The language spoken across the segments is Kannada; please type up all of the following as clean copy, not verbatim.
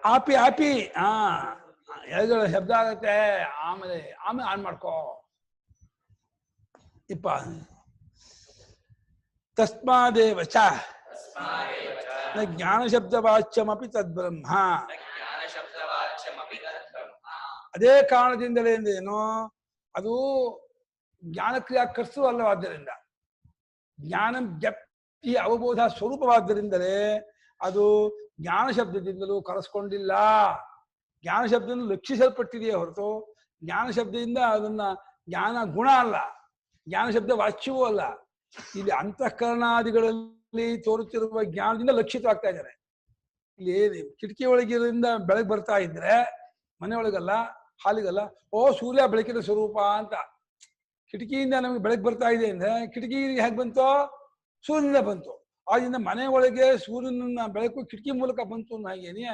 ಆಪಿ ಆಪಿ ಎದುರು ಶಬ್ದ ಆಗತ್ತೆ. ಆಮೇಲೆ ಆಮೇಲೆ ಆನ್ ಮಾಡ್ಕೋ. ಇಪ್ಪ ತಸ್ಮಾದೇವ ಚ ನ ಜ್ಞಾನ ಶಬ್ದ ವಾಚ್ಯಮಪಿ ತದ್ಬ್ರಹ್ಮ. ಅದೇ ಕಾರಣದಿಂದಲೇ ಏನು ಅದು ಜ್ಞಾನಕ್ರಿಯಾಕರ್ಸು ಅಲ್ಲವಾದ್ದರಿಂದ, ಜ್ಞಾನ ವ್ಯಕ್ತಿ ಅವಬೋಧ ಸ್ವರೂಪವಾದ್ದರಿಂದಲೇ ಅದು ಜ್ಞಾನ ಶಬ್ದದಿಂದಲೂ ಕರೆಸ್ಕೊಂಡಿಲ್ಲ. ಜ್ಞಾನ ಶಬ್ದದಿಂದ ಲಕ್ಷಿಸಲ್ಪಟ್ಟಿದೆಯೇ ಹೊರತು ಜ್ಞಾನ ಶಬ್ದದಿಂದ ಅದನ್ನ ಜ್ಞಾನ ಗುಣ ಅಲ್ಲ, ಜ್ಞಾನ ಶಬ್ದ ವಾಚ್ಯವೂ ಅಲ್ಲ. ಇಲ್ಲಿ ಅಂತಃಕರಣಾದಿಗಳಲ್ಲಿ ತೋರುತ್ತಿರುವ ಜ್ಞಾನದಿಂದ ಲಕ್ಷಿತವಾಗ್ತಾ ಇದ್ದಾರೆ. ಇಲ್ಲಿ ಕಿಟಕಿ ಒಳಗಿರಿಂದ ಬೆಳಗ್ಗೆ ಬರ್ತಾ ಇದ್ರೆ ಮನೆಯೊಳಗಲ್ಲ, ಹಾಲಿಗಲ್ಲ, ಓ ಸೂರ್ಯ ಬೆಳಕಿನ ಸ್ವರೂಪ ಅಂತ. ಕಿಟಕಿಯಿಂದ ನಮಗೆ ಬೆಳಕು ಬರ್ತಾ ಇದೆ ಅಂದ್ರೆ ಕಿಟಕಿ ಹೇಗೆ ಬಂತೋ ಸೂರ್ಯನಿಂದ ಬಂತು. ಆದ್ದರಿಂದ ಮನೆ ಒಳಗೆ ಸೂರ್ಯನ ಬೆಳಕು ಕಿಟಕಿ ಮೂಲಕ ಬಂತು. ಹಾಗೇನೆ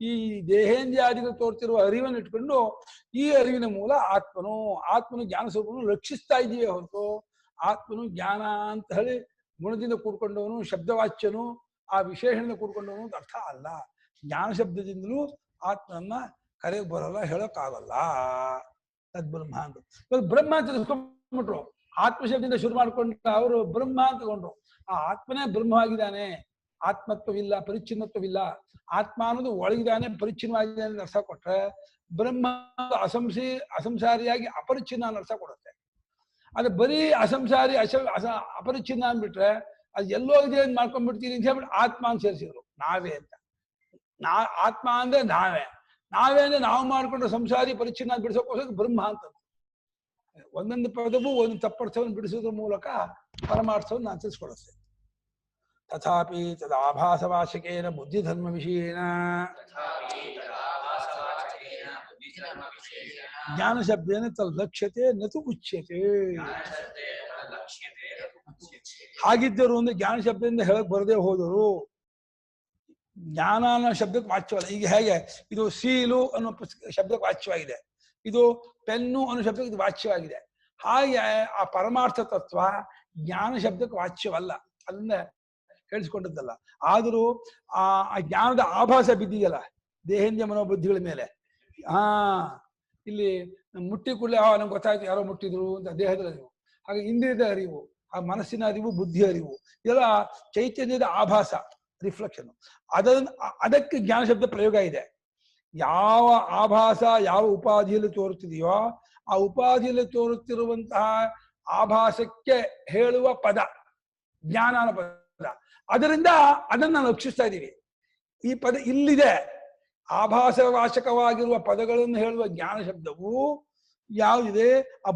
ಈ ದೇಹೇಂದ್ರಿಯಾದಿಗಳು ತೋರ್ತಿರುವ ಅರಿವನ್ನು ಇಟ್ಕೊಂಡು ಈ ಅರಿವಿನ ಮೂಲ ಆತ್ಮನು, ಆತ್ಮನು ಜ್ಞಾನ ಸ್ವರೂಪನು ರಕ್ಷಿಸ್ತಾ ಇದೆಯೇ ಹೊರತು ಆತ್ಮನು ಜ್ಞಾನ ಅಂತ ಹೇಳಿ ಗುಣದಿಂದ ಕೂಡ್ಕೊಂಡವನು, ಶಬ್ದವಾಚ್ಯನು, ಆ ವಿಶೇಷಣದಿಂದ ಕೂಡ್ಕೊಂಡವನು ಅಂತ ಅರ್ಥ ಅಲ್ಲ. ಜ್ಞಾನ ಶಬ್ದದಿಂದಲೂ ಆತ್ಮನನ್ನ ಕರೆಗೆ ಬರೋಲ್ಲ, ಹೇಳೋಕ್ಕಾಗಲ್ಲ. ತದ್ಬ್ರಹ್ಮ ಅಂತ ಇವಾಗ ಬ್ರಹ್ಮ ಅಂತ ತಿಳ್ಕೊಂಡ್ಬಿಟ್ರು. ಆತ್ಮಶಬ್ದದಿಂದ ಶುರು ಮಾಡ್ಕೊಂಡು ಅವರು ಬ್ರಹ್ಮ ಅಂತ ತಗೊಂಡ್ರು. ಆ ಆತ್ಮನೇ ಬ್ರಹ್ಮವಾಗಿದ್ದಾನೆ, ಆತ್ಮತ್ವವಿಲ್ಲ, ಪರಿಚ್ಛಿನ್ನತ್ವವಿಲ್ಲ. ಆತ್ಮ ಅನ್ನೋದು ಒಳಗಿದ್ದಾನೆ, ಪರಿಚ್ಛಿನ್ನವಾಗಿದ್ದಾನೆ ಅಂತ ಅರ್ಥ ಕೊಟ್ರೆ ಬ್ರಹ್ಮ ಅಸಂಸಾರಿಯಾಗಿ ಅಪರಿಚ್ಛಿನ್ನ ಅನ್ನೋ ಅರ್ಥ ಕೊಡುತ್ತೆ. ಅದು ಬರೀ ಅಸಂಸಾರಿ ಅಪರಿಚ್ಛಿನ್ನ ಅಂದ್ಬಿಟ್ರೆ ಅದು ಎಲ್ಲೋಗಿದೆ ಅಂತ ಮಾಡ್ಕೊಂಡ್ಬಿಡ್ತೀನಿ ಅಂತ ಹೇಳ್ಬಿಟ್ಟು ಆತ್ಮ ಅಂತ ಸೇರಿಸಿದ್ರು. ನಾವೇ ಅಂತ. ಆತ್ಮ ಅಂದ್ರೆ ನಾವೇ ಅಂದ್ರೆ ನಾವು ಮಾಡ್ಕೊಂಡು ಸಂಸಾರಿ ಪರಿಚ್ಛಿನ್ನ ಬಿಡಿಸೋಕೋಸ್ಕರ ಬ್ರಹ್ಮ ಅಂತ. ಒಂದೊಂದು ಪದವು ಒಂದು ತಪ್ಪರ್ಥವನ್ನು ಬಿಡಿಸೋದ್ರ ಮೂಲಕ ಪರಮಾರ್ಥವನ್ನು ನಾನು ತಿಳಿಸ್ಕೊಡುತ್ತೆ. ತಥಾಪಿ ತದಾಭಾಸವಾಚಕೇನ ಬುದ್ಧಿಧರ್ಮ ವಿಷಯೇನ ಜ್ಞಾನ ಶಬ್ದೇನ ತಲ್ಲಕ್ಷ್ಯತೆ ನತು ಉಚ್ಯತೆ. ಹಾಗಿದ್ದರು ಅಂದ್ರೆ ಜ್ಞಾನ ಶಬ್ದದಿಂದ ಹೇಳಕ್ ಬರದೇ ಹೋದರು. ಜ್ಞಾನ ಅನ್ನೋ ಶಬ್ದಕ್ಕೆ ವಾಚ್ಯವಲ್ಲ. ಈಗ ಹೇಗೆ ಇದು ಸೀಲು ಅನ್ನೋ ಶಬ್ದಕ್ಕೆ ವಾಚ್ಯವಾಗಿದೆ, ಇದು ಪೆನ್ನು ಅನ್ನೋ ಶಬ್ದಕ್ಕೆ ಇದು ವಾಚ್ಯವಾಗಿದೆ. ಹಾಗೆ ಆ ಪರಮಾರ್ಥ ತತ್ವ ಜ್ಞಾನ ಶಬ್ದಕ್ಕೆ ವಾಚ್ಯವಲ್ಲ, ಅದನ್ನ ಹೇಳಿಸ್ಕೊಂಡದ್ದಲ್ಲ. ಆದರೂ ಆ ಜ್ಞಾನದ ಆಭಾಸ ಬಿದ್ದಿದೆಯಲ್ಲ ದೇಹೇಂದ್ರಿಯ ಮನೋಬುದ್ಧಿಗಳ ಮೇಲೆ. ಇಲ್ಲಿ ಮುಟ್ಟಿ ಕೂಡಲೇ ನಂಗೆ ಗೊತ್ತಾಯ್ತು ಯಾರೋ ಮುಟ್ಟಿದ್ರು ಅಂತ ದೇಹದ ಅರಿವು, ಹಾಗೆ ಇಂದ್ರಿಯದ ಅರಿವು, ಆ ಮನಸ್ಸಿನ ಅರಿವು, ಬುದ್ಧಿ ಅರಿವು, ಇದೆಲ್ಲ ಚೈತನ್ಯದ ಆಭಾಸ, ರಿಫ್ಲೆಕ್ಷನ್. ಅದಕ್ಕೆ ಜ್ಞಾನ ಶಬ್ದ ಪ್ರಯೋಗ ಇದೆ. ಯಾವ ಆಭಾಸ ಯಾವ ಉಪಾಧಿಯಲ್ಲಿ ತೋರುತ್ತಿದೆಯೋ ಆ ಉಪಾಧಿಯಲ್ಲಿ ತೋರುತ್ತಿರುವಂತಹ ಆಭಾಸಕ್ಕೆ ಹೇಳುವ ಪದ ಜ್ಞಾನ ಅನ್ನೋ ಪದ. ಅದರಿಂದ ಅದನ್ನ ನಾವು ಲಕ್ಷಿಸ್ತಾ ಇದ್ದೀವಿ. ಈ ಪದ ಇಲ್ಲಿದೆ. ಆಭಾಸವಾಚಕವಾಗಿರುವ ಪದಗಳನ್ನು ಹೇಳುವ ಜ್ಞಾನ ಶಬ್ದವು ಯಾವುದಿದೆ, ಆ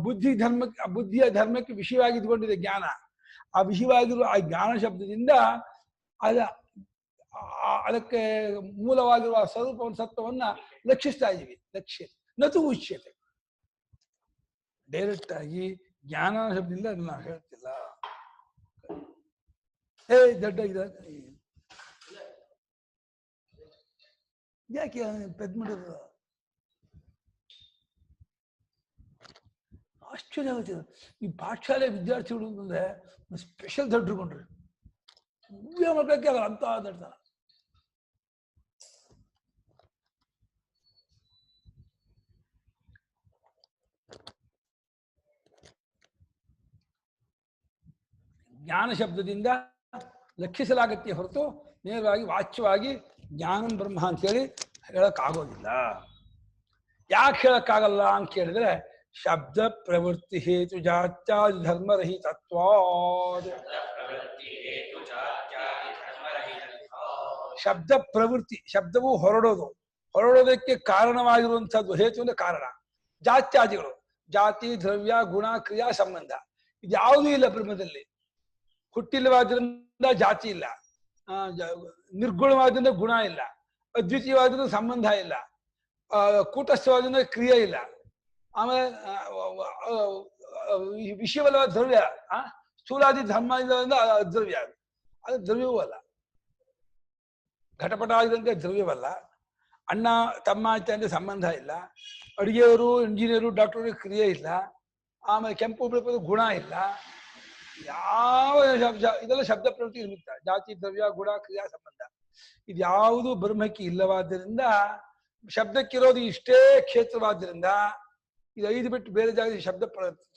ಬುದ್ಧಿಯ ಧರ್ಮಕ್ಕೆ ವಿಷಯವಾಗಿದ್ದುಕೊಂಡಿದೆ ಜ್ಞಾನ. ಆ ವಿಷಯವಾಗಿರುವ ಆ ಜ್ಞಾನ ಶಬ್ದದಿಂದ ಅದಕ್ಕೆ ಮೂಲವಾಗಿರುವ ಸ್ವರೂಪವನ್ನು ಸತ್ವವನ್ನ ಲಕ್ಷಿಸ್ತಾ ಇದ್ದೀವಿ. ಲಕ್ಷ್ಯ ನತು ಉಚ್ಯತೆ. ಡೈರೆಕ್ಟ್ ಆಗಿ ಜ್ಞಾನ ಶಬ್ದದಿಂದ ಅದನ್ನ ನಾವು ಹೇಳ್ತಿಲ್ಲ. ದೊಡ್ಡ ಯಾಕೆ ಪೆದ್ ಮಾಡಿದ್ರು? ಆಶ್ಚರ್ಯ ಆಗುತ್ತೆ. ಈ ಪಾಠಶಾಲೆ ವಿದ್ಯಾರ್ಥಿಗಳು ಅಂತಂದ್ರೆ ಸ್ಪೆಷಲ್ ದಡ್ರುಕೊಂಡ್ರಿ ಮಕ್ಕಳಕ್ಕೆ ಅಲ್ಲ ಅಂತ ದಡ್ತಾನ. ಜ್ಞಾನ ಶಬ್ದದಿಂದ ಲಕ್ಷಿಸಲಾಗತ್ತೆ ಹೊರತು ನೇರವಾಗಿ ವಾಚ್ಯವಾಗಿ ಜ್ಞಾನಂ ಬ್ರಹ್ಮ ಅಂತ ಹೇಳಿ ಹೇಳಕ್ಕಾಗೋದಿಲ್ಲ. ಯಾಕೆ ಹೇಳಕ್ಕಾಗಲ್ಲ ಅಂತ ಕೇಳಿದ್ರೆ ಶಬ್ದ ಪ್ರವೃತ್ತಿ ಹೇತು ಜಾತ್ಯಾದಿ ಧರ್ಮರಹಿತತ್ವ. ಶಬ್ದ ಪ್ರವೃತ್ತಿ, ಶಬ್ದವು ಹೊರಡೋದಕ್ಕೆ ಕಾರಣವಾಗಿರುವಂತಹದ್ದು. ಹೇತು ಅಂದ್ರೆ ಕಾರಣ. ಜಾತ್ಯಾದಿಗಳು, ಜಾತಿ, ದ್ರವ್ಯ, ಗುಣ, ಕ್ರಿಯಾ, ಸಂಬಂಧ, ಇದ್ಯಾವುದೂ ಇಲ್ಲ ಬ್ರಹ್ಮದಲ್ಲಿ. ಹುಟ್ಟಿಲ್ಲವಾದ್ರಿಂದ ಜಾತಿ ಇಲ್ಲ, ನಿರ್ಗುಣವಾದ್ರಿಂದ ಗುಣ ಇಲ್ಲ, ಅದ್ವಿತೀಯವಾದ್ರಿಂದ ಸಂಬಂಧ ಇಲ್ಲ, ಕೂಟಸ್ಥವಾದ್ರಿಂದ ಕ್ರಿಯೆ ಇಲ್ಲ, ಆಮೇಲೆ ವಿಷಯವಲ್ಲವಾದ ದ್ರವ್ಯ, ಸ್ಥೂಲಾದಿ ಧರ್ಮದಿಂದ ದ್ರವ್ಯ, ಅದು ದ್ರವ್ಯವೂ ಅಲ್ಲ. ಘಟಪಟ ಆಗಿದಂತೆ ದ್ರವ್ಯವಲ್ಲ. ಅಣ್ಣ ತಮ್ಮ ಅಂತ ಸಂಬಂಧ ಇಲ್ಲ. ಅಡುಗೆಯವರು, ಇಂಜಿನಿಯರು, ಡಾಕ್ಟರ್ ಕ್ರಿಯೆ ಇಲ್ಲ. ಆಮೇಲೆ ಕೆಂಪು ಬೆಳಪದ ಗುಣ ಇಲ್ಲ. ಯಾವ ಶಬ್ದ, ಇದೆಲ್ಲ ಶಬ್ದ ಪ್ರವೃತ್ತಿ ನಿಮಿತ್ತ. ಜಾತಿ, ದ್ರವ್ಯ, ಗುಣ, ಕ್ರಿಯಾ, ಸಂಬಂಧ. ಇದ್ಯಾವುದು ಬ್ರಹ್ಮಕ್ಕೆ ಇಲ್ಲವಾದ್ದರಿಂದ ಶಬ್ದಕ್ಕಿರೋದು ಇಷ್ಟೇ ಕ್ಷೇತ್ರವಾದ್ದರಿಂದ ಇದು 5 ಬಿಟ್ಟು ಬೇರೆ ಜಾಗದಲ್ಲಿ ಶಬ್ದ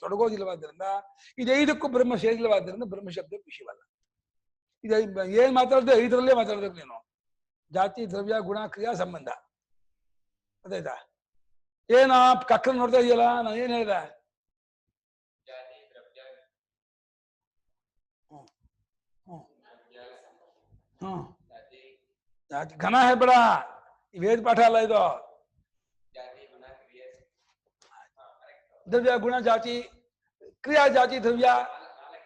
ತೊಡಗೋದಿಲ್ಲವಾದ್ದರಿಂದ ಇದು 5ಕ್ಕೂ ಬ್ರಹ್ಮ ಸೇರಿಲ್ಲವಾದ್ದರಿಂದ ಬ್ರಹ್ಮ ಶಬ್ದಕ್ಕೆ ವಿಷಯವಲ್ಲ. ಇದು ಏನ್ ಮಾತಾಡಿದ್ರೆ 5ರಲ್ಲೇ ಮಾತಾಡ್ಬೇಕು ನೀನು. ಜಾತಿ, ದ್ರವ್ಯ, ಗುಣ, ಕ್ರಿಯಾ, ಸಂಬಂಧ. ಅದಾಯ್ತಾ? ಏನ ಕಕ್ಕಲ್ ನೋಡ್ತಾ ಇದೆಯಲ್ಲ, ನಾನು ಏನ್ ಹೇಳ್ದೆ? ಹ್ಮ್ ಜಾತಿ ಘನ ಹೇಳ್ಬೇಡ, ವೇದ ಪಾಠ ಅಲ್ಲ ಇದು. ದ್ರವ್ಯ, ಗುಣ, ಜಾತಿ, ಕ್ರಿಯಾ, ಜಾತಿ, ದ್ರವ್ಯ,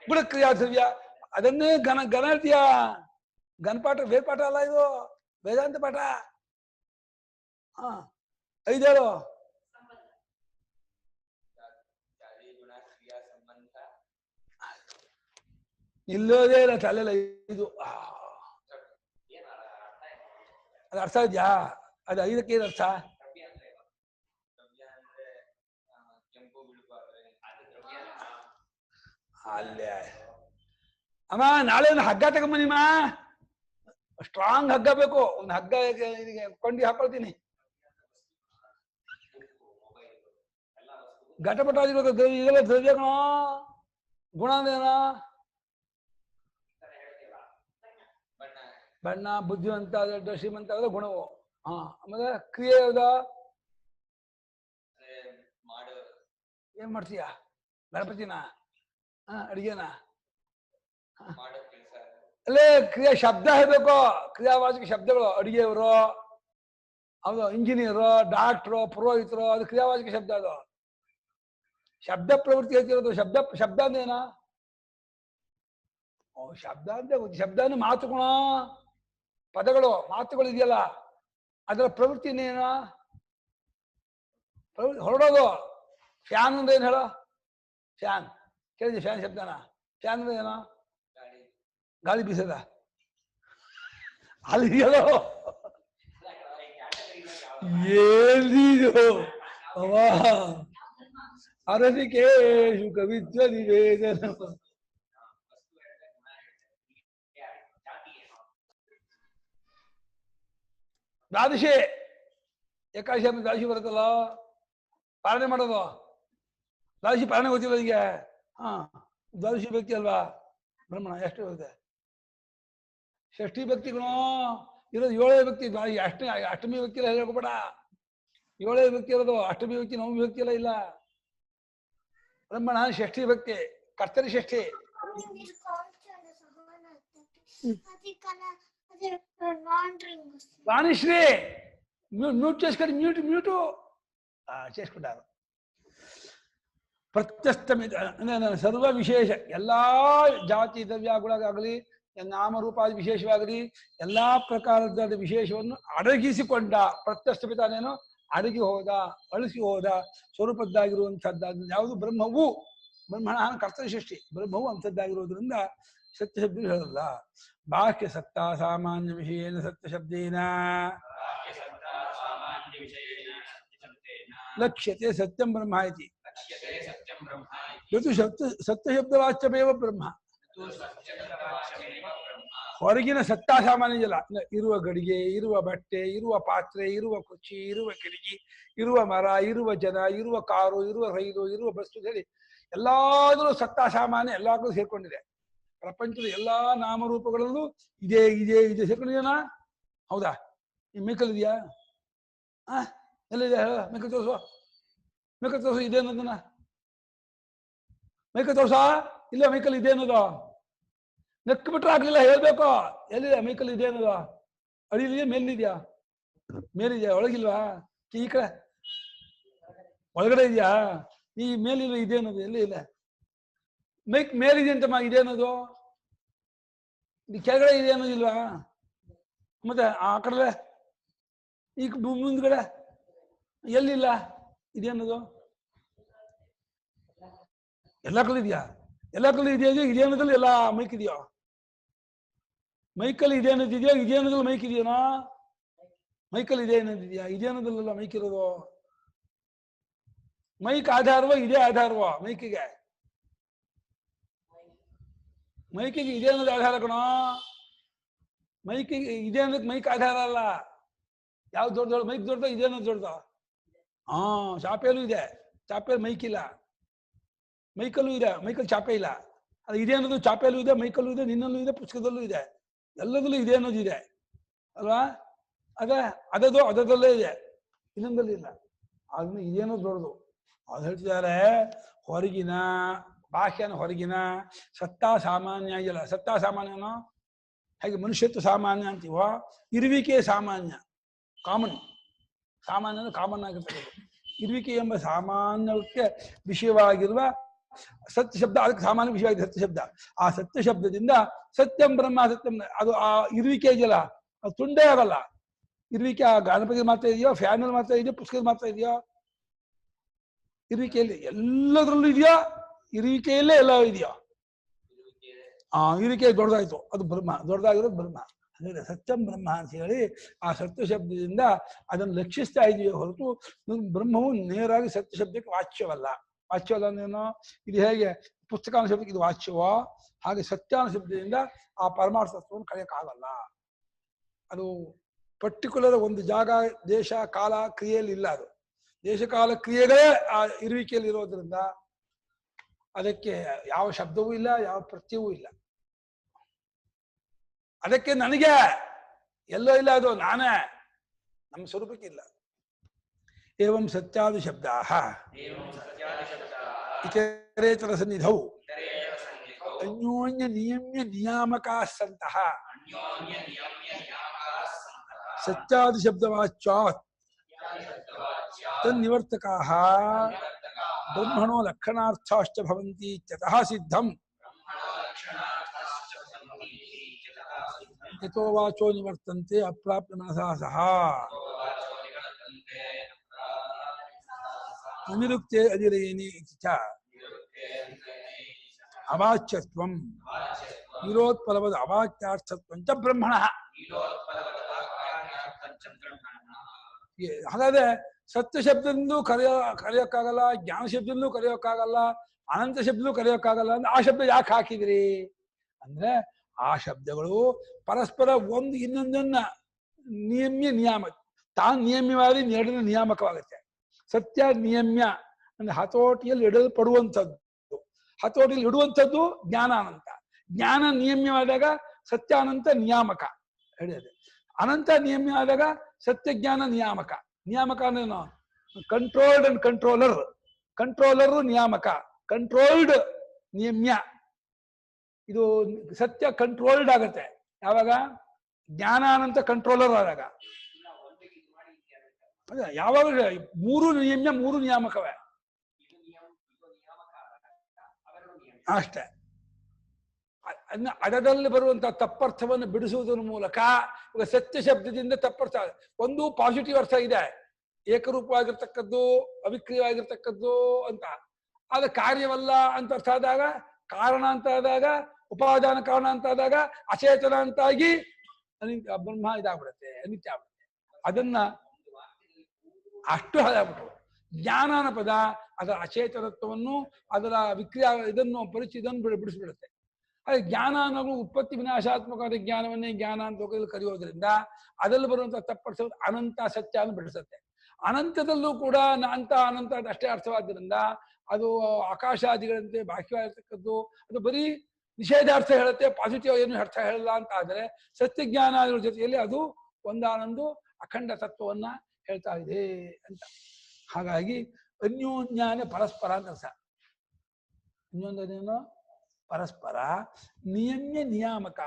ಗುಣ, ಕ್ರಿಯಾ, ದ್ರವ್ಯ, ಅದನ್ನೇ ಘನ ಹೇಳ್ತೀಯ. ಘನಪಾಠ ವೇದ ಪಾಠ ಅಲ್ಲ ಇದು, ವೇದಾಂತ ಪಾಠ. 5 ಹೇಳು. ನಿಲ್ಲೋದೇ ಇಲ್ಲ ತಲೆಲ್ಲ ಇದು. ಅದು ಅರ್ಥ ಇದೆಯಾ? ಅದು 5ಕ್ಕೆ ಏನು ಅರ್ಥ? ಅಲ್ಲೇ ಅಮ್ಮ, ನಾಳೆ ಒಂದು ಹಗ್ಗ ತಗೊಂಬನಿಮ್ಮ. ಸ್ಟ್ರಾಂಗ್ ಹಗ್ಗ ಬೇಕು. ಒಂದು ಹಗ್ಗ ಕೊಂಡಿ ಹಾಕೊಳ್ತೀನಿ. ಘಟಪಟ ಇದೆಲ್ಲ ದ್ರವ್ಯನೋ ಗುಣನೇನ? ಬಣ್ಣ, ಬುದ್ಧಿವಂತ, ದೊಡ್ಡ ಶ್ರೀಮಂತ ಆದ್ರೆ ಗುಣವು. ಆಮೇಲೆ ಕ್ರಿಯೆ ಯಾವ್ದ? ಏನ್ ಮಾಡ್ತೀಯ? ಗಣಪತಿನ? ಅಡಿಗೆನ? ಅಲ್ಲೇ ಕ್ರಿಯಾ ಶಬ್ದ ಹೇಳ್ಬೇಕು. ಕ್ರಿಯಾವಾಚಕ ಶಬ್ದಗಳು. ಅಡಿಗೆಯವರು, ಅದು ಇಂಜಿನಿಯರು, ಡಾಕ್ಟ್ರು, ಪುರೋಹಿತರು, ಅದು ಕ್ರಿಯಾವಾಚಕ ಶಬ್ದ. ಅದು ಶಬ್ದ ಪ್ರವೃತ್ತಿ ಹೇಳ್ತಿರೋದು. ಶಬ್ದ ಅಂದೇನ? ಶಬ್ದ ಅಂತ ಗೊತ್ತು. ಶಬ್ದ ಅಂದ್ರೆ ಮಾತುಗುಣ, ಪದಗಳು, ಮಾತುಗಳು ಇದೆಯಲ್ಲ, ಅದರ ಪ್ರವೃತ್ತಿ ಇನ್ನೇನ? ಹೊರಡೋದು. ಫ್ಯಾನ್ ಅಂದ್ರೆ ಏನ್ ಹೇಳೋ? ಫ್ಯಾನ್ ಕೇಳಿದೆ? ಫ್ಯಾನ್ ಶಬ್ದನ? ಫ್ಯಾನ್ ಅಂದ್ರೆ ಏನೋ? ಗಾಳಿ ಬೀಸದ? ಅಲ್ಲಿ ಹೇಳೋ. ಏನಿದು ಅರಸಿಕೇಶು ಕವಿತ್ವ ನಿವೇದನ. ದ್ವಾದಶಿ ಏಕಾದಶಿ ಆಮೇಲೆ ದ್ವಾದಶಿ ಬರುತ್ತಲ್ಲ, ಪಾಲನೆ ಮಾಡೋದು. ದ್ವಾದಶಿ ಪಾಲನೆ ಗೊತ್ತಿಲ್ಲ ನಿಮಗೆ? ದ್ವಾದಶಿ ಭಕ್ತಿ ಅಲ್ವಾ ಬ್ರಹ್ಮಣ? ಎಷ್ಟು ಇರುತ್ತೆ? ಷಷ್ಠಿ ಭಕ್ತಿಗಳು ಇರೋದು 7 ಭಕ್ತಿ. ಅಷ್ಟಮಿ ಭಕ್ತಿ ಎಲ್ಲ ಹೇಳ್ಕೊಬೇಡ. 7 ಭಕ್ತಿ ಇರೋದು. ಅಷ್ಟಮಿ ಭಕ್ತಿ, ನವಮಿ ಭಕ್ತಿ ಎಲ್ಲ ಇಲ್ಲ. ಬ್ರಹ್ಮಣ ಷಷ್ಠಿ ಭಕ್ತಿ, ಕರ್ತರಿ ಷಷ್ಠಿ. వాణిశ్రీ మ్యూట్ చేసుకొని మ్యూటు చేసుకుంటారు. ಪ್ರತ್ಯಸ್ತಮಿತ ಸರ್ವ ವಿಶೇಷ ಎಲ್ಲಾ ಜಾತಿ ದ್ರವ್ಯಗಳಾಗಲಿ, ನಾಮರೂಪಾದಿ ವಿಶೇಷವಾಗಲಿ, ಎಲ್ಲಾ ಪ್ರಕಾರದ ವಿಶೇಷವನ್ನು ಅಡಗಿಸಿಕೊಂಡ. ಪ್ರತ್ಯಸ್ತಮಿತಾನೇನು? ಅಡಗಿ ಹೋದ, ಅಳಿಸಿ ಹೋದ, ಸ್ವರೂಪದ್ದಾಗಿರುವಂಥದ್ದಾದ ಯಾವುದು ಬ್ರಹ್ಮವು. ಬ್ರಹ್ಮಣ ಕರ್ತರಿ ಸೃಷ್ಟಿ, ಬ್ರಹ್ಮವು ಅಂಥದ್ದಾಗಿರೋದ್ರಿಂದ ಸತ್ಯ ಶಬ್ದ ಹೇಳಲ್ಲ. ಬಾಹ್ಯ ಸತ್ತ ಸಾಮಾನ್ಯ ವಿಷಯೇನ ಸತ್ಯ ಶಬ್ದೇನ ಲಕ್ಷ್ಯತೆ ಸತ್ಯಂ ಬ್ರಹ್ಮ ಇತಿ. ಸತ್ಯ ಶಬ್ದವಾಚ್ಯಮೇವ ಬ್ರಹ್ಮ. ಹೊರಗಿನ ಸತ್ತ ಸಾಮಾನ್ಯ ಇಲ್ಲ. ಇರುವ ಗಡಿಗೆ, ಇರುವ ಬಟ್ಟೆ, ಇರುವ ಪಾತ್ರೆ, ಇರುವ ಕುರ್ಚಿ, ಇರುವ ಕಿಟಕಿ, ಇರುವ ಮರ, ಇರುವ ಜನ, ಇರುವ ಕಾರು, ಇರುವ ರೈಲು, ಇರುವ ಬಸ್ಸು ಹೇಳಿ ಎಲ್ಲಾದರೂ ಸತ್ತ ಸಾಮಾನ್ಯ ಎಲ್ಲಾದ್ರೂ ಸೇರ್ಕೊಂಡಿದೆ. ಪ್ರಪಂಚದ ಎಲ್ಲಾ ನಾಮರೂಪಗಳಲ್ಲೂ ಇದೇ ಇದೇ ಇದೆ ಸೇರ್ಕೊಂಡಿದೆಯಾ? ಹೌದಾ? ಈ ಮೇಕಲ್ ಇದೆಯಾ? ಎಲ್ಲಿದೆ? ಮೇಕಲ್ ತೋರಿಸುವ. ಮೇಕಲ್ ತೋರಿಸು. ಇದೆ ಅನ್ನೋದನ್ನ ಮೇಕಲ್ ತೋರ್ಸ. ಇಲ್ಲ ಮೇಕಲ್ ಇದೆ ಅನ್ನೋದು ನೆಕ್ ಬಿಟ್ರೆ ಆಗ್ಲಿಲ್ಲ, ಹೇಳ್ಬೇಕು. ಎಲ್ಲಿದೆ ಮೇಕಲ್ ಇದೆ ಅನ್ನೋದು? ಅಡಿಲಿದೆಯಾ ಮೇಲಿದೆಯಾ? ಮೇಲಿದೆಯಾ? ಒಳಗಿಲ್ವಾ? ಈ ಕಡೆ ಒಳಗಡೆ ಇದೆಯಾ? ಈ ಮೇಲಿಲ್ಲ ಇದೆ ಅನ್ನೋದು ಎಲ್ಲಿ ಇಲ್ಲ. ಮೇಲಿದೆ ಅಂತಮ್ಮ ಇದೆ ಅನ್ನೋದು. ಕೆಳಗಡೆ ಇದೆ ಅನ್ನೋದಿಲ್ವಾ? ಮತ್ತೆ ಆ ಕಡೆ ಈ ಮುಂದ್ಗಡೆ ಎಲ್ಲಿಲ್ಲ ಇದೆ ಅನ್ನೋದು? ಎಲ್ಲ ಕಡೆ ಇದೆಯಾ? ಎಲ್ಲ ಕಡೆ ಇದೆಯಾ? ಇದೆ ಅನ್ನೋದ್ರಲ್ಲಿ ಎಲ್ಲ ಮೈಕ್ ಇದೆಯೋ? ಮೈಕಲ್ಲಿ ಇದೆ ಅನ್ನೋದಿದೆಯಾ? ಇದೆ ಅನ್ನೋದ್ರಲ್ಲಿ ಮೈಕ್ ಇದೆಯೇನೋ? ಮೈಕಲ್ ಇದೆ ಅನ್ನೋದಿದೆಯಾ? ಇದೆ ಅನ್ನೋದಲ್ಲ ಮೈಕ್ ಇರೋದು. ಮೈಕ್ ಆಧಾರವೋ ಇದೇ ಆಧಾರವೋ? ಮೈಕಿಗೆ ಇದೆ ಅನ್ನೋದು ಆಧಾರ ಕಣೋ. ಮೈಕಿಗೆ ಇದೆ ಅನ್ನೋದಕ್ಕೆ ಮೈಕ್ ಆಧಾರ ಅಲ್ಲ. ಯಾವ್ದು ದೊಡ್ಡ ದೊಡ್ಡ ಮೈಕ್ ದೊಡ್ಡ ಇದೆ ಅನ್ನೋದು ದೊಡ್ಡ. ಹಾ, ಚಾಪೆಯಲ್ಲೂ ಇದೆ, ಚಾಪೆಯಲ್ಲಿ ಮೈಕ್ ಇಲ್ಲ. ಮೈಕಲ್ಲೂ ಇದೆ, ಮೈಕಲ್ಲಿ ಚಾಪೆ ಇಲ್ಲ. ಅದು ಇದೆ ಅನ್ನೋದು ಚಾಪೆಯಲ್ಲೂ ಇದೆ, ಮೈಕಲ್ಲೂ ಇದೆ, ನಿನ್ನಲ್ಲೂ ಇದೆ, ಪುಸ್ತಕದಲ್ಲೂ ಇದೆ, ಎಲ್ಲದಲ್ಲೂ ಇದೆ ಅನ್ನೋದು ಇದೆ ಅಲ್ವಾ. ಅದದು ಅದರಲ್ಲೇ ಇದೆ, ಇನ್ನೊಂದಲ್ಲಿ ಇಲ್ಲ. ಅದನ್ನ ಇದೇನೋ ದೊಡ್ಡದು. ಅದು ಹೇಳ್ತಿದ್ದಾರೆ, ಹೊರಗಿನ ಬಾಹ್ಯನ ಹೊರಗಿನ ಸತ್ತಾ ಸಾಮಾನ್ಯ ಇದೆಯಲ್ಲ, ಸತ್ತಾ ಸಾಮಾನ್ಯನೋ ಹಾಗೆ ಮನುಷ್ಯತ್ವ ಸಾಮಾನ್ಯ ಅಂತೀವೋ, ಇರುವಿಕೆ ಸಾಮಾನ್ಯ, ಕಾಮನ್. ಸಾಮಾನ್ಯ ಅಂದ್ರೆ ಕಾಮನ್ ಆಗಿರ್ತದೆ. ಇರುವಿಕೆ ಎಂಬ ಸಾಮಾನ್ಯಕ್ಕೆ ವಿಷಯವಾಗಿರುವ ಸತ್ಯ ಶಬ್ದ, ಅದಕ್ಕೆ ಸಾಮಾನ್ಯ ವಿಷಯವಾಗಿದೆ ಸತ್ಯ ಶಬ್ದ. ಆ ಸತ್ಯ ಶಬ್ದದಿಂದ ಸತ್ಯಂ ಬ್ರಹ್ಮ ಸತ್ಯಂ, ಅದು ಆ ಇರುವಿಕೆ ಇದೆಯಲ್ಲ, ಅದು ತುಂಡೇ ಆಗಲ್ಲ. ಇರುವಿಕೆ ಆ ಗಣಪತಿ ಮಾತ್ರ ಇದೆಯೋ, ಫ್ಯಾನಲ್ಲಿ ಮಾತ್ರ ಇದೆಯೋ, ಪುಸ್ತಕದ ಮಾತ್ರ ಇದೆಯೋ? ಇರುವಿಕೆಯಲ್ಲಿ ಎಲ್ಲದರಲ್ಲೂ ಇದೆಯೋ, ಇರುವಿಕೆಯಲ್ಲೇ ಎಲ್ಲ ಇದೆಯೋ? ಇರುವಿಕೆ ದೊಡ್ಡದಾಯ್ತು, ಅದು ಬ್ರಹ್ಮ, ದೊಡ್ಡದಾಗಿರೋದು ಬ್ರಹ್ಮ. ಹಾಗಾದ್ರೆ ಸತ್ಯಂ ಬ್ರಹ್ಮ ಅಂತ ಹೇಳಿ ಆ ಸತ್ಯ ಶಬ್ದದಿಂದ ಅದನ್ನು ಲಕ್ಷಿಸ್ತಾ ಇದೆಯೇ ಹೊರತು ಬ್ರಹ್ಮವು ನೇರಾಗಿ ಸತ್ಯ ಶಬ್ದಕ್ಕೆ ವಾಚ್ಯವಲ್ಲ. ವಾಚ್ಯವಲ್ಲ ಅಂದ್ರೇನು? ಇದು ಹೇಗೆ ಪುಸ್ತಕಾನ ಶಬ್ದಕ್ಕೆ ಇದು ವಾಚ್ಯವೋ, ಹಾಗೆ ಸತ್ಯಾನ ಶಬ್ದದಿಂದ ಆ ಪರಮಾರ್ಥ ತತ್ವವನ್ನು ಕಳೆಯಕ್ಕಾಗಲ್ಲ. ಅದು ಪರ್ಟಿಕ್ಯುಲರ್ ಒಂದು ಜಾಗ, ದೇಶ, ಕಾಲ, ಕ್ರಿಯೆಯಲ್ಲಿ ಇಲ್ಲ. ಅದು ದೇಶ ಕಾಲ ಕ್ರಿಯೆಗಳೇ ಆ ಇರುವಿಕೆಯಲ್ಲಿ ಇರೋದ್ರಿಂದ ಅದಕ್ಕೆ ಯಾವ ಶಬ್ದವೂ ಇಲ್ಲ, ಯಾವ ಪ್ರತ್ಯವೂ ಇಲ್ಲ. ಅದಕ್ಕೆ ನನಗೆ ಎಲ್ಲೋ ಇಲ್ಲ, ಅದು ನಾನೇ, ನಮ್ಮ ಸ್ವರೂಪಕ್ಕಿಲ್ಲ. ಏವಂ ಸತ್ಯಾದಿ ಶಬ್ದಾಃ ಇತರೇತರ ಸನ್ನಿಧೌ ಅನ್ಯೋನ್ಯ ನಿಯಮ್ಯ ನಿಯಾಮಕಾಃ ಸಂತಃ ಸತ್ಯಾದಿ ಶಬ್ದವಾಚ್ಯಾತ್ ತನ್ನಿವರ್ತಕಾಃ ಬ್ರಹ್ಮಣೋ ಲಕ್ಷಣಾರ್ಥಾಶ್ಚ ಭವಂತಿ ಇತ್ಯತಃ ಸಿದ್ಧಂ ಯತೋ ವಾಚೋ ನಿವರ್ತಂತೆ ಅಪ್ರಾಪ್ಯ ಮನಸಾ ಸಹ ಅನಿರುಕ್ತೆ ಅಧಿರೇಣಿ ಇತಿ ಚ ಅವಾಚ್ಯತ್ವಂ ವಿರೋತ್ಪಲವದ ಅವಾಚ್ಯಾರ್ಥತ್ವಂ ಚ ಬ್ರಹ್ಮಣಃ. ಹಾಗಾದ್ರೆ ಸತ್ಯ ಶಬ್ದದಿಂದಲೂ ಕರೆಯೋಕ್ಕಾಗಲ್ಲ, ಜ್ಞಾನ ಶಬ್ದದಿಂದಲೂ ಕರೆಯೋಕ್ಕಾಗಲ್ಲ, ಅನಂತ ಶಬ್ದದಲ್ಲೂ ಕರೆಯೋಕ್ಕಾಗಲ್ಲ ಅಂದ್ರೆ ಆ ಶಬ್ದ ಯಾಕೆ ಹಾಕಿದ್ರಿ ಅಂದ್ರೆ, ಆ ಶಬ್ದಗಳು ಪರಸ್ಪರ ಒಂದು ಇನ್ನೊಂದನ್ನ ನಿಯಮ್ಯ ನಿಯಾಮಕ, ತಾನು ನಿಯಮ್ಯವಾಗಿ ಎರಡನೇ ನಿಯಾಮಕವಾಗುತ್ತೆ. ಸತ್ಯ ನಿಯಮ್ಯ ಅಂದ್ರೆ ಹತೋಟಿಯಲ್ಲಿ ಇಡಲ್ಪಡುವಂಥದ್ದು, ಹತೋಟಿಯಲ್ಲಿ ಇಡುವಂಥದ್ದು ಜ್ಞಾನಾನಂತ. ಜ್ಞಾನ ನಿಯಮ್ಯವಾದಾಗ ಸತ್ಯಾನಂತ ನಿಯಾಮಕ ಹೇಳಿದೆ. ಅನಂತ ನಿಯಮ್ಯವಾದಾಗ ಸತ್ಯ ಜ್ಞಾನ ನಿಯಾಮಕ. ನಿಯಾಮಕ ಅಂದ್ರೇನು? Controlled and controller. ಕಂಟ್ರೋಲರು ನಿಯಾಮಕ, ಕಂಟ್ರೋಲ್ಡ್ ನಿಯಮ್ಯ. ಇದು ಸತ್ಯ ಕಂಟ್ರೋಲ್ಡ್ ಆಗತ್ತೆ ಯಾವಾಗ? ಜ್ಞಾನಾನಂತ ಕಂಟ್ರೋಲರ್ ಆದಾಗ. ಅದೇ ಯಾವಾಗ ಮೂರು ನಿಯಮ್ಯ, ಮೂರು ನಿಯಾಮಕವೇ ಅಷ್ಟೇ. ಅದರಲ್ಲಿ ಬರುವಂತಹ ತಪ್ಪರ್ಥವನ್ನು ಬಿಡಿಸುವುದರ ಮೂಲಕ ಈಗ ಸತ್ಯ ಶಬ್ದದಿಂದ ತಪ್ಪರ್ಥ, ಒಂದು ಪಾಸಿಟಿವ್ ಅರ್ಥ ಇದೆ, ಏಕರೂಪವಾಗಿರ್ತಕ್ಕದ್ದು, ಅವಿಕ್ರಿಯವಾಗಿರ್ತಕ್ಕದ್ದು ಅಂತ. ಅದು ಕಾರ್ಯವಲ್ಲ ಅಂತ ಅರ್ಥ ಆದಾಗ, ಕಾರಣ ಅಂತ ಆದಾಗ, ಉಪಾದಾನ ಕಾರಣ ಅಂತ ಆದಾಗ, ಅಚೇತನ ಅಂತಾಗಿ ಬ್ರಹ್ಮ ಇದಾಗ್ಬಿಡುತ್ತೆ, ಅನಿತ್ಯ ಆಗ್ಬಿಡುತ್ತೆ. ಅದನ್ನ ಅಷ್ಟು ಹಾಳಾಗ್ಬಿಟ್ರು. ಜ್ಞಾನನ ಪದ ಅದರ ಅಚೇತನತ್ವವನ್ನು, ಅದರ ವಿಕ್ರಿಯ ಇದನ್ನು ಇದನ್ನು ಬಿಡಿಸ್ಬಿಡುತ್ತೆ. ಹಾಗೆ ಜ್ಞಾನ ಅನ್ನೋದು ಉತ್ಪತ್ತಿ ವಿನಾಶಾತ್ಮಕವಾದ ಜ್ಞಾನವನ್ನೇ ಜ್ಞಾನ ಅಂತ ಲೋಕದಲ್ಲಿ ಕರೆಯೋದ್ರಿಂದ ಅದರಲ್ಲಿ ಬರುವಂತಹ ತಪ್ಪರ್ಥ ಅನಂತ ಸತ್ಯ ಅನ್ನು ಬಿಡಿಸುತ್ತೆ. ಅನಂತದಲ್ಲೂ ಕೂಡ ಅಂತ ಅನಂತ ಅಷ್ಟೇ ಅರ್ಥವಾದ್ದರಿಂದ ಅದು ಆಕಾಶಾದಿಗಳಂತೆ ಬಾಹ್ಯವಾಗಿರ್ತಕ್ಕದ್ದು, ಅದು ಬರೀ ನಿಷೇಧಾರ್ಥ ಹೇಳುತ್ತೆ, ಪಾಸಿಟಿವ್ ಏನು ಅರ್ಥ ಹೇಳಲ್ಲ ಅಂತ ಆದರೆ ಸತ್ಯಜ್ಞಾನ ಅದರ ಜೊತೆಯಲ್ಲಿ ಅದು ಒಂದಾನೊಂದು ಅಖಂಡ ತತ್ವವನ್ನ ಹೇಳ್ತಾ ಇದೆ ಅಂತ. ಹಾಗಾಗಿ ಅನ್ಯೋನ್ಯಾನ ಪರಸ್ಪರ ಅಂತ ಅರ್ಥ. ಇನ್ನೊಂದೇನು? ಪರಸ್ಪರ ನಿಯಮ್ಯ ನಿಯಾಮಕ.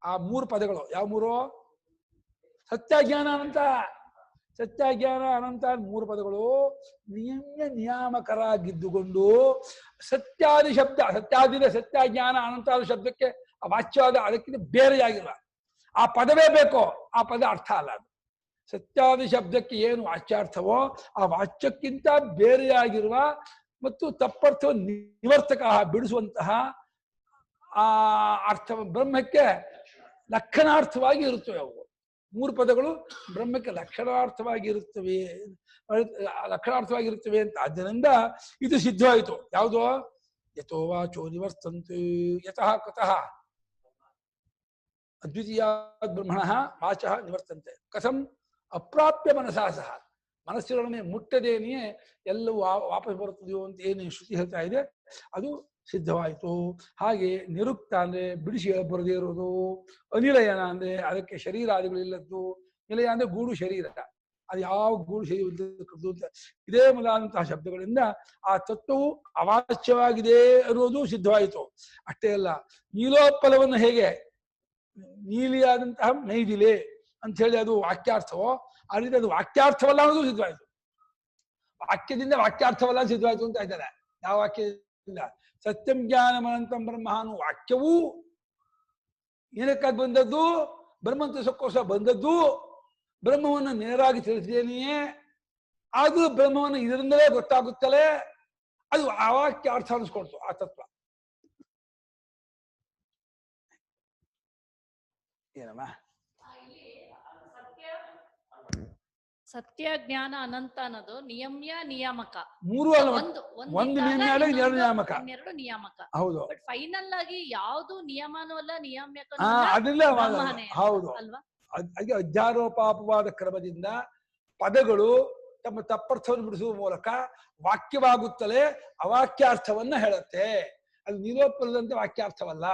ಆ ಮೂರು ಪದಗಳು ಯಾವ ಮೂರು? ಸತ್ಯಜ್ಞಾನ ಅನಂತ, ಸತ್ಯಜ್ಞಾನ ಅನಂತ ಮೂರು ಪದಗಳು ನಿಯಮ್ಯ ನಿಯಾಮಕರಾಗಿದ್ದುಕೊಂಡು ಸತ್ಯಾದಿ ಶಬ್ದ, ಸತ್ಯಾದಿನ ಸತ್ಯಜ್ಞಾನ ಅನಂತಾದಿ ಶಬ್ದಕ್ಕೆ ವಾಚ್ಯವಾದ ಅದಕ್ಕಿಂತ ಬೇರೆಯಾಗಿಲ್ಲ. ಆ ಪದವೇ ಬೇಕು, ಆ ಪದ ಅರ್ಥ ಅಲ್ಲ. ಅದು ಸತ್ಯಾದಿ ಶಬ್ದಕ್ಕೆ ಏನು ವಾಚ್ಯಾರ್ಥವೋ ಆ ವಾಚ್ಯಕ್ಕಿಂತ ಬೇರೆಯಾಗಿರುವ ಮತ್ತು ತಪ್ಪರ್ಥವನ್ನು ನಿವರ್ತಕ ಬಿಡಿಸುವಂತಹ ಆ ಅರ್ಥ ಬ್ರಹ್ಮಕ್ಕೆ ಲಕ್ಷಣಾರ್ಥವಾಗಿ ಇರುತ್ತವೆ. ಅವು ಮೂರು ಪದಗಳು ಬ್ರಹ್ಮಕ್ಕೆ ಲಕ್ಷಣಾರ್ಥವಾಗಿರುತ್ತವೆ, ಲಕ್ಷಣಾರ್ಥವಾಗಿರುತ್ತವೆ ಅಂತ. ಆದ್ದರಿಂದ ಇದು ಸಿದ್ಧವಾಯಿತು. ಯಾವುದೋ? ಯಥೋ ವಾಚೋ ನಿವರ್ತಂತೆ ಯತಃ ಕತಃ ಅದ್ವಿತೀಯಾದ್ ಬ್ರಹ್ಮಣಃ ವಾಚಃ ನಿವರ್ತಂತೆ ಕಥಂ ಅಪ್ರಾಪ್ಯ ಮನಸಾ ಸಹ ಮನಸ್ಸುಗಳನ್ನೇ ಮುಟ್ಟದೇನೆಯೇ ಎಲ್ಲವೂ ವಾಪಸ್ ಬರುತ್ತದೆಯೋ ಅಂತ ಏನು ಶ್ರುತಿ ಹೇಳ್ತಾ ಇದೆ ಅದು ಸಿದ್ಧವಾಯಿತು. ಹಾಗೆ ನಿರುಕ್ತ ಅಂದ್ರೆ ಬಿಡಿಸಿ ಬರದೇ ಇರೋದು, ಅನಿಲಯನ ಅಂದ್ರೆ ಅದಕ್ಕೆ ಶರೀರಾದಿಗಳಿಲ್ಲದ್ದು, ನಿಲಯ ಅಂದ್ರೆ ಗೂಡು ಶರೀರ, ಅದು ಯಾವ ಗೂಡು ಶರೀರ ಅಂತ ಇದೇ ಮೊದಲಾದಂತಹ ಶಬ್ದಗಳಿಂದ ಆ ತತ್ವವು ಅವಾಚ್ಯವಾಗಿದೆ ಅನ್ನೋದು ಸಿದ್ಧವಾಯಿತು. ಅಷ್ಟೇ ಅಲ್ಲ, ನೀಲೋತ್ಪಲವನ್ನು ಹೇಗೆ ನೀಲಿಯಾದಂತಹ ನೈದಿಲೆ ಅಂತ ಹೇಳಿ ಅದು ವಾಕ್ಯಾರ್ಥವೋ ಆ ರೀತಿ ಅದು ವಾಕ್ಯಾರ್ಥವಲ್ಲ ಅನ್ನೋದು ಸಿದ್ಧವಾಯಿತು. ವಾಕ್ಯದಿಂದ ವಾಕ್ಯಾರ್ಥವಲ್ಲ ಸಿದ್ಧವಾಯಿತು ಅಂತ ಇದ್ದಾರೆ. ಯಾವ ವಾಕ್ಯದಿಂದ? ಸತ್ಯಂ ಜ್ಞಾನಮನಂತಂ ಬ್ರಹ್ಮ ಅನ್ನೋ ವಾಕ್ಯವೂ ಏನಕ್ಕಾಗಿ ಬಂದದ್ದು? ಬ್ರಹ್ಮ ತಿಳಿಸೋಕ್ಕೋಸ್ಕರ ಬಂದದ್ದು. ಬ್ರಹ್ಮವನ್ನು ನೇರಾಗಿ ತಿಳಿಸಿದೇನೆಯೇ, ಅದು ಬ್ರಹ್ಮವನ್ನು ಇದರಿಂದಲೇ ಗೊತ್ತಾಗುತ್ತಲೇ, ಅದು ಆ ವಾಕ್ಯ ಅರ್ಥ ಅನಿಸ್ಕೊಳ್ತು ಆ ತತ್ವ. ಏನಮ್ಮ ಸತ್ಯ ಜ್ಞಾನ ಅನಂತ ಅನ್ನೋದು ನಿಯಮ್ಯ ನಿಯಾಮಕ ಮೂರು ಅಲ್ಲ, ಒಂದು ನಿಯಮ್ಯ ಅಲ್ಲ, ಎರಡು ನಿಯಾಮಕ. ಎರಡು ನಿಯಾಮಕ. ಹೌದು. ಬಟ್ ಫೈನಲ್ ಆಗಿ ಯಾವುದು ನಿಯಮನೂ ಅಲ್ಲ ನಿಯಾಮಕ ಅದೆಲ್ಲ ಹೌದು ಅಲ್ವಾ? ಹಾಗೆ ಅಧ್ಯಾರೋಪಾಪವಾದ ಕ್ರಮದಿಂದ ಪದಗಳು ತಮ್ಮ ತಪ್ಪರ್ಥವನ್ನು ಬಿಡಿಸುವ ಮೂಲಕ ವಾಕ್ಯವಾಗುತ್ತಲೇ ಅವಾಕ್ಯಾರ್ಥವನ್ನ ಹೇಳುತ್ತೆ. ಅದು ನೀಲೋತ್ಪಲದಂತೆ ವಾಕ್ಯಾರ್ಥವಲ್ಲ.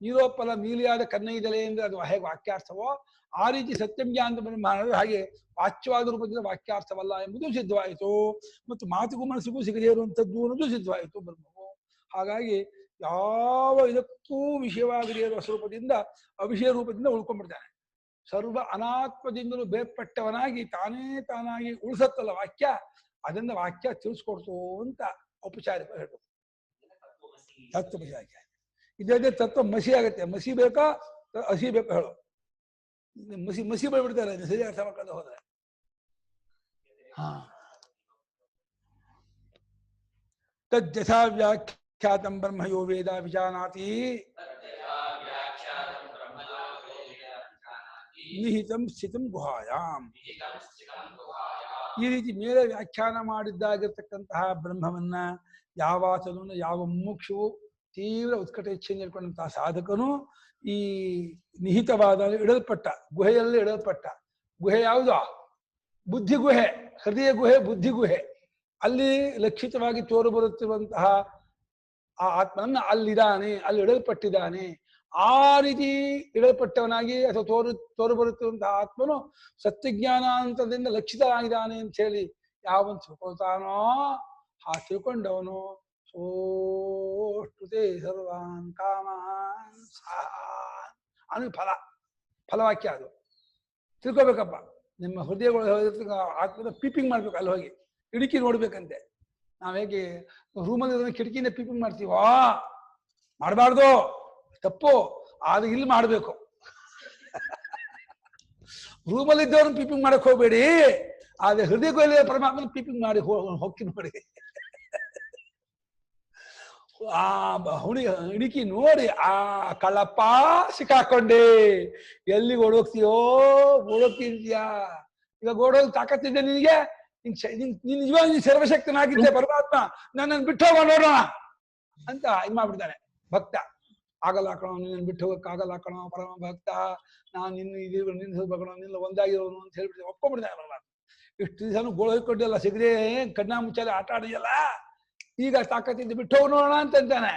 ನೀಲೋತ್ಪಲ ನೀಲಿಯಾದ ಕನ್ನೈದಲೆ ಅಂದ್ರೆ ಅದು ಹೇಗೆ ವಾಕ್ಯಾರ್ಥವೋ ಆ ರೀತಿ ಸತ್ಯಂ ಜ್ಞಾನ ಬ್ರಹ್ಮ ಹಾಗೆ ವಾಚ್ಯವಾದ ರೂಪದಿಂದ ವಾಕ್ಯಾರ್ಥವಲ್ಲ ಎಂಬುದು ಸಿದ್ಧವಾಯಿತು. ಮತ್ತು ಮಾತಿಗೂ ಮನಸ್ಸಿಗೂ ಸಿಗದೇ ಇರುವಂಥದ್ದು ಅನ್ನೋದು ಸಿದ್ಧವಾಯಿತು ಬ್ರಹ್ಮವು. ಹಾಗಾಗಿ ಯಾವ ಇದಕ್ಕೂ ವಿಷಯವಾಗದೇ ಇರುವ ಸ್ವರೂಪದಿಂದ ಅವಿಷಯ ರೂಪದಿಂದ ಉಳ್ಕೊಂಡ್ಬಿಡ್ತಾನೆ. ಸರ್ವ ಅನಾತ್ಮದಿಂದಲೂ ಬೇರ್ಪಟ್ಟವನಾಗಿ ತಾನೇ ತಾನಾಗಿ ಉಳಿಸತ್ತಲ್ಲ ವಾಕ್ಯ, ಅದನ್ನ ವಾಕ್ಯ ತಿಳಿಸ್ಕೊಡ್ತು ಅಂತ ಔಪಚಾರಿಕ ಹೇಳ್ಬೋದು. ತತ್ವ ವಾಕ್ಯ ಇದೇ ತತ್ವ ಮಸಿ ಆಗತ್ತೆ. ಮಸಿ ಬೇಕಾ ಹಸಿ ಬೇಕಾ ಹೇಳು? ಮಸಿ ಮಸಿ ಬೆಳ್ಬಿಡ್ತಾರೆ ಸರಿ ಅರ್ಥ ಮಾಡ್ಕೊಂಡು ಹೋದ್ರೆ. ತದ್ಯಥಾ ವ್ಯಾಖ್ಯಾತಂ ಬ್ರಹ್ಮ ಯೋ ವೇದ ವಿಜಾನಾತಿ ನಿಹಿತಂ ಸ್ಥಿತಂ ಗುಹಾಯಾಮ್. ಈ ರೀತಿ ಮೇಲೆ ವ್ಯಾಖ್ಯಾನ ಮಾಡಿದ್ದಾಗಿರ್ತಕ್ಕಂತಹ ಬ್ರಹ್ಮವನ್ನ ಯಾವಾತನು ಯಾವ ಮುಮುಕ್ಷುವು ತೀವ್ರ ಉತ್ಕಟ ಇಚ್ಛೆಯನ್ನು ಇಟ್ಕೊಂಡಂತಹ ಸಾಧಕನು ಈ ನಿಹಿತವಾದ ಇಡಲ್ಪಟ್ಟ ಗುಹೆಯಲ್ಲಿ ಇಡಲ್ಪಟ್ಟ ಗುಹೆ ಯಾವುದು? ಬುದ್ಧಿ ಗುಹೆ, ಹೃದಯ ಗುಹೆ, ಬುದ್ಧಿ ಗುಹೆ. ಅಲ್ಲಿ ಲಕ್ಷಿತವಾಗಿ ತೋರು ಬರುತ್ತಿರುವಂತಹ ಆ ಆತ್ಮನನ್ನ ಅಲ್ಲಿದ್ದಾನೆ, ಅಲ್ಲಿ ಇಡಲ್ಪಟ್ಟಿದ್ದಾನೆ. ಆ ರೀತಿ ಇಡಲ್ಪಟ್ಟವನಾಗಿ ಅಥವಾ ತೋರು ಬರುತ್ತಿರುವಂತಹ ಆತ್ಮನು ಸತ್ಯಜ್ಞಾನ ಅಂತದಿಂದ ಲಕ್ಷಿತನಾಗಿದ್ದಾನೆ ಅಂತ ಹೇಳಿ ಯಾವನ್ ತಿಳ್ಕೊಳ್ತಾನೋ ಆ ತಿಳ್ಕೊಂಡವನು ಸೋಷ್ಟುತೆ ಸರ್ವಾನ್ ಕಾಮಾನ್ ಅನು ಫಲವಾಕ್ಯ. ಅದು ತಿಳ್ಕೊಬೇಕಪ್ಪ. ನಿಮ್ಮ ಹೃದಯಗಳು ಆತ್ಮದ ಪೀಪಿಂಗ್ ಮಾಡ್ಬೇಕು. ಅಲ್ಲಿ ಹೋಗಿ ಕಿಟಕಿ ನೋಡ್ಬೇಕಂತೆ. ನಾವ್ ಹೇಗೆ ರೂಮಲ್ಲಿ ಕಿಟಕಿಯಿಂದ ಪೀಪಿಂಗ್ ಮಾಡ್ತೀವೋ ಮಾಡಬಾರ್ದು, ತಪ್ಪು. ಆದ್ರೆ ಇಲ್ಲಿ ಮಾಡ್ಬೇಕು. ರೂಮಲ್ಲಿ ಇದ್ದವ್ರನ್ನ ಪೀಪಿಂಗ್ ಮಾಡಕ್ ಹೋಗ್ಬೇಡಿ, ಆದ್ರೆ ಹೃದಯದಲ್ಲಿ ಪರಮಾತ್ಮನ ಪೀಪಿಂಗ್ ಮಾಡಿ ಹೋಗಿ ನೋಡಿ. ಆ ಇಣಕಿ ನೋಡಿ ಆ ಕಳ್ಳಪ್ಪ ಸಿಕ್ಕಾಕೊಂಡೆ, ಎಲ್ಲಿಗೆ ಓಡೋಗ್ತೀಯೋ ಓಡೋಗ್ತಿದ್ಯಾ. ಇವಾಗ ಓಡೋಗ್ ತಾಕತ್ತಿದ್ದೆ ನಿನಗೆ, ನೀನ್ ನಿಜವಾಗಿ ಸರ್ವಶಕ್ತನಾಗಿದ್ದೆ ಪರಮಾತ್ಮ, ನನ್ನನ್ನು ಬಿಟ್ಟು ಹೋಗ ನೋಡೋಣ ಅಂತ ಇದು ಮಾಡ್ಬಿಡ್ತಾನೆ ಭಕ್ತ. ಆಗಲ್ಲ ಕಣೋ, ನಿನ್ನ ಬಿಟ್ಟು ಹೋಗಕ್ ಆಗಲ್ಲ ಕಣೋ ಪರಮ ಭಕ್ತ, ನಾನು ನಿನ್ನ ಬಗಣೋ ನಿನ್ನ ಒಂದಾಗಿರೋನು ಅಂತ ಹೇಳ್ಬಿಡ್ತಾನೆ. ಒಪ್ಕೊಂಡ್ಬಿಡ್ತಾನೆ ಪರಮಾತ್ಮ. ಇಷ್ಟು ದಿವಸನು ಗೋಳು ಹೊಯ್ಕೊಂಡಿಲ್ಲ, ಸಿಗದೆ ಕಣ್ಣಾ ಮುಚ್ಚಾಲೆ ಆಟ ಆಡಿಯಲ್ಲ, ಈಗ ತಾಕತ್ತಿದ್ದು ಬಿಟ್ಟು ಹೋಗಿ ನೋಡೋಣ ಅಂತಾನೆ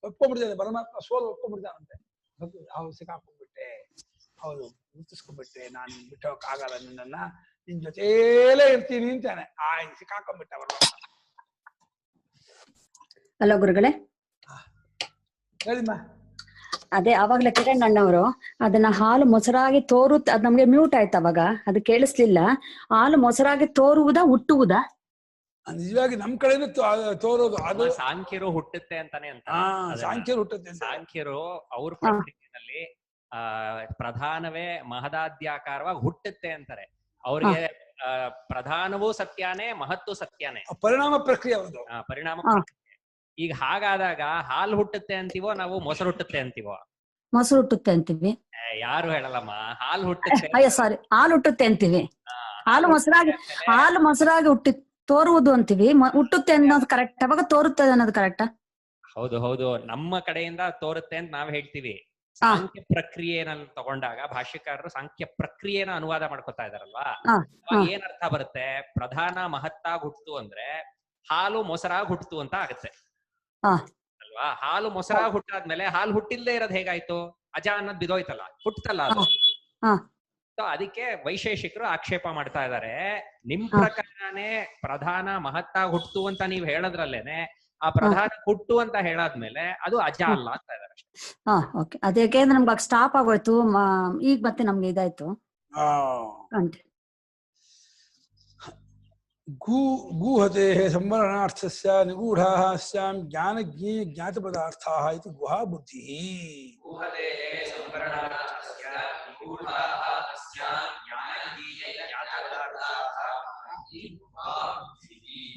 ಒಪ್ಕೊಂಡ್ಬಿಡ್ತಾನೆ ಪರಮಾತ್ಮ. ಸೋಲು ಒಪ್ಕೊಂಡ್ಬಿಡ್ತಾನಂತೆ. ಅವ್ರು ಸಿಕ್ಕಾಕೊಂಡ್ಬಿಟ್ಟೆ, ಹೌದು ಗುರ್ತಿಸ್ಕೊಂಡ್ಬಿಟ್ಟೆ, ನಾನು ಬಿಟ್ಟು ಹೋಗಕ್ ಆಗಲ್ಲ, ನಿನ್ ಜೊತೆಲೇ ಇರ್ತೀನಿ ಅಂತಾನೆ. ಸಿಕ್ಕಾಕೊಂಡ್ಬಿಟ್ಟ ಪರಮಾತ್ಮ. ಹಲೋ ಗುರುಗಳೇ, ಹೇಳಿಮ್ಮ. ಅದೇ ಆವಾಗ್ಲೇ ಕಿರಣ್ ಅಣ್ಣವರು ಅದನ್ನ ಹಾಲು ಮೊಸರಾಗಿ ಅದ್ ನಮ್ಗೆ ಮ್ಯೂಟ್ ಆಯ್ತು ಅವಾಗ, ಅದು ಕೇಳಿಸ್ಲಿಲ್ಲ. ಹಾಲು ಮೊಸರಾಗಿ ತೋರುವುದಾ ಹುಟ್ಟುವುದಾ? ನಿಜವಾಗಿ ನಮ್ ಕಡೆನೂ ತೋರೋದು. ಅದು ಸಾಂಖ್ಯರು ಹುಟ್ಟುತ್ತೆ ಅಂತಾನೆ ಅಂತ. ಸಾಂಖ್ಯರು ಹುಟ್ಟುತ್ತೆ. ಸಾಂಖ್ಯರು ಅವ್ರ ಪ್ರಕ್ರಿಯೆಯಲ್ಲಿ ಪ್ರಧಾನವೇ ಮಹದಾದ್ಯಾಕಾರವಾಗಿ ಹುಟ್ಟುತ್ತೆ ಅಂತಾರೆ. ಅವ್ರಿಗೆ ಪ್ರಧಾನವೂ ಸತ್ಯಾನೇ, ಮಹತ್ತು ಸತ್ಯಾನೇ, ಪರಿಣಾಮ ಪ್ರಕ್ರಿಯೆ ಅವ್ರದ್ದು. ಪರಿಣಾಮ ಪ್ರಕ್ರಿಯೆ. ಈಗ ಹಾಗಾದಾಗ ಹಾಲು ಹುಟ್ಟುತ್ತೆ ಅಂತೀವೋ ನಾವು ಮೊಸರು ಹುಟ್ಟುತ್ತೆ ಅಂತೀವೋ? ಮೊಸರು ಹುಟ್ಟುತ್ತೆ ಅಂತೀವಿ. ಯಾರು ಹೇಳಲ್ಲಮ್ಮ, ಹಾಲು ಹುಟ್ಟುತ್ತೆ. ಅಯ್ಯೋ ಸಾರಿ, ಹಾಲು ಹುಟ್ಟುತ್ತೆ ಅಂತೀವಿ. ಹಾಲು ಮೊಸರಾಗಿ ತೋರುವುದು ಅಂತೀವಿ. ಹುಟ್ಟುತ್ತೆ ಅನ್ನೋದು ಕರೆಕ್ಟ್, ಅವಾಗ ತೋರುತ್ತದೆ ಅನ್ನೋದು ಕರೆಕ್ಟಾ? ಹೌದು ಹೌದು, ನಮ್ಮ ಕಡೆಯಿಂದ ತೋರುತ್ತೆ ಅಂತ ನಾವ್ ಹೇಳ್ತೀವಿ. ಸಾಂಖ್ಯ ಪ್ರಕ್ರಿಯೆನಲ್ಲಿ ತಗೊಂಡಾಗ ಭಾಷ್ಯಕಾರರು ಸಾಂಖ್ಯ ಪ್ರಕ್ರಿಯೆನ ಅನುವಾದ ಮಾಡ್ಕೊತಾ ಇದಾರಲ್ವಾ, ಹಾ, ಅವಾಗ ಹಾ. ಏನ್ ಅರ್ಥ ಬರುತ್ತೆ? ಪ್ರಧಾನ ಮಹತ್ತಾಗ್ ಹುಟ್ಟಿತು ಅಂದ್ರೆ ಹಾಲು ಮೊಸರಾಗ್ ಹುಟ್ಟಿತು ಅಂತ ಆಗುತ್ತೆ ಹಾ. ಅಲ್ವಾ? ಹಾಲು ಮೊಸರಾಗ್ ಹುಟ್ಟಾದ್ಮೇಲೆ ಹಾಲು ಹುಟ್ಟಿಲ್ದೇ ಇರೋದ್ ಹೇಗಾಯ್ತು? ಅಜ ಅನ್ನೋದ್ ಬಿದೋಯ್ತಲ್ಲ, ಹುಟ್ಟತಲ್ಲ ಅದು. ಹಾ. ಸೊ ಅದಕ್ಕೆ ವೈಶೇಷಿಕರು ಆಕ್ಷೇಪ ಮಾಡ್ತಾ ಇದ್ದಾರೆ, ನಿಮ್ ಹಾ. ಪ್ರಕಾರನೇ ಪ್ರಧಾನ ಮಹತ್ತಾಗ್ ಹುಟ್ಟು ಅಂತ ನೀವ್ ಹೇಳದ್ರಲ್ಲೇನೆ ಆ ಪ್ರಧಾನ ಹುಟ್ಟು ಅಂತ ಹೇಳಾದ್ಮೇಲೆ ಅದು ಅಜ ಅಲ್ಲ ಅಂತ ಇದಾರೆ ಅಷ್ಟೇ. ಹಾ, ಓಕೆ. ಅದೇಕೆಂದ್ರೆ ನಮ್ಗೆ ಸ್ಟಾಪ್ ಆಗೋಯ್ತು, ಈಗ ಮತ್ತೆ ನಮ್ಗೆ ಇದಾಯ್ತು. ಕಂಟಿನ್ಯೂ. ಗೂಹತೆ ಸಂವರಣಾರ್ಥಸ್ಯ ನಿಗೂಢಾಃ ಸ್ಯಾಂ ಜ್ಞಾನಜ್ಞೇಯ ಜ್ಞಾತಪದಾರ್ಥಾಃ ಇತಿ ಗುಹಾ ಬುದ್ಧಿಃ.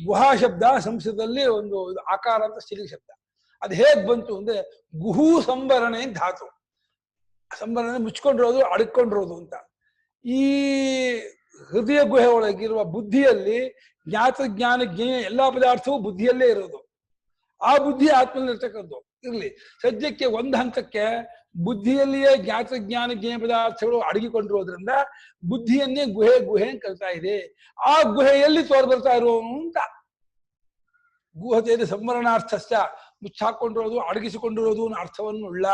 ಗುಹಾ ಶಬ್ದ ಸಂಸ್ಕೃತದಲ್ಲಿ ಒಂದು ಆಕಾರ ಅಂತ ಸ್ಥಿತಿ ಶಬ್ದ. ಅದು ಹೇಗ್ ಬಂತು ಅಂದ್ರೆ ಗುಹು ಸಂವರಣೆ ಧಾತು. ಸಂವರಣೆ ಮುಚ್ಕೊಂಡಿರೋದು, ಅಡಕೊಂಡಿರೋದು ಅಂತ. ಈ ಹೃದಯ ಗುಹೆ ಒಳಗಿರುವ ಬುದ್ಧಿಯಲ್ಲಿ ಜ್ಞಾತ ಜ್ಞಾನ ಜ್ಞೇಯ ಎಲ್ಲಾ ಪದಾರ್ಥವೂ ಬುದ್ಧಿಯಲ್ಲೇ ಇರೋದು. ಆ ಬುದ್ಧಿ ಆತ್ಮನಿರ್ತಕ್ಕದ್ದು ಇರ್ಲಿ. ಸದ್ಯಕ್ಕೆ ಒಂದು ಹಂತಕ್ಕೆ ಬುದ್ಧಿಯಲ್ಲಿಯೇ ಜ್ಞಾತ ಜ್ಞಾನ ಜ್ಞೇಯ ಪದಾರ್ಥಗಳು ಅಡಗಿಕೊಂಡಿರೋದ್ರಿಂದ ಬುದ್ಧಿಯನ್ನೇ ಗುಹೆ ಗುಹೆ ಅಂತ ಕರಿತಾ ಇದೆ. ಆ ಗುಹೆಯಲ್ಲಿ ತೋರ್ಬರ್ತಾ ಇರೋನು ಅಂತ. ಗೂಹತೆಯಲ್ಲಿ ಸಂವರಣಾರ್ಥಸ್ಯ ಮುಚ್ಚಾಕೊಂಡಿರೋದು, ಅಡಗಿಸಿಕೊಂಡಿರೋದು ಅನ್ನೋ ಅರ್ಥವನ್ನುಳ್ಳ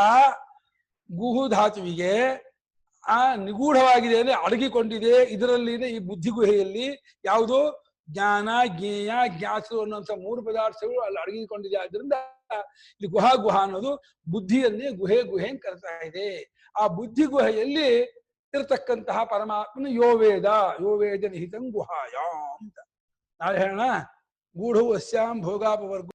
ಗುಹು ಧಾತುವಿಗೆ ಆ ನಿಗೂಢವಾಗಿದೆ ಅಂದ್ರೆ ಅಡಗಿಕೊಂಡಿದೆ. ಇದರಲ್ಲಿದೆ ಈ ಬುದ್ಧಿ ಗುಹೆಯಲ್ಲಿ ಯಾವುದು ಜ್ಞಾನ ಜ್ಞೇಯ ಜ್ಞಾತರು ಅನ್ನುವಂಥ ಮೂರು ಪದಾರ್ಥಗಳು ಅಲ್ಲಿ ಅಡಗಿಕೊಂಡಿದೆ. ಆದ್ರಿಂದ ಇಲ್ಲಿ ಗುಹಾ ಗುಹಾ ಅನ್ನೋದು ಬುದ್ಧಿಯನ್ನೇ ಗುಹೆ ಗುಹೆ ಅಂತ ಕರಿತಾ ಇದೆ. ಆ ಬುದ್ಧಿ ಗುಹೆಯಲ್ಲಿ ಇರತಕ್ಕಂತಹ ಪರಮಾತ್ಮನ ಯೋ ವೇದ ನಿಹಿತಂ ಗುಹಾಯಾಮ್ ಅಂತ ನಾಳೆ ಹೇಳೋಣ. ಗೂಢವು ಅಸ್ಯಾಂ ಭೋಗಾಪವರ್ಗ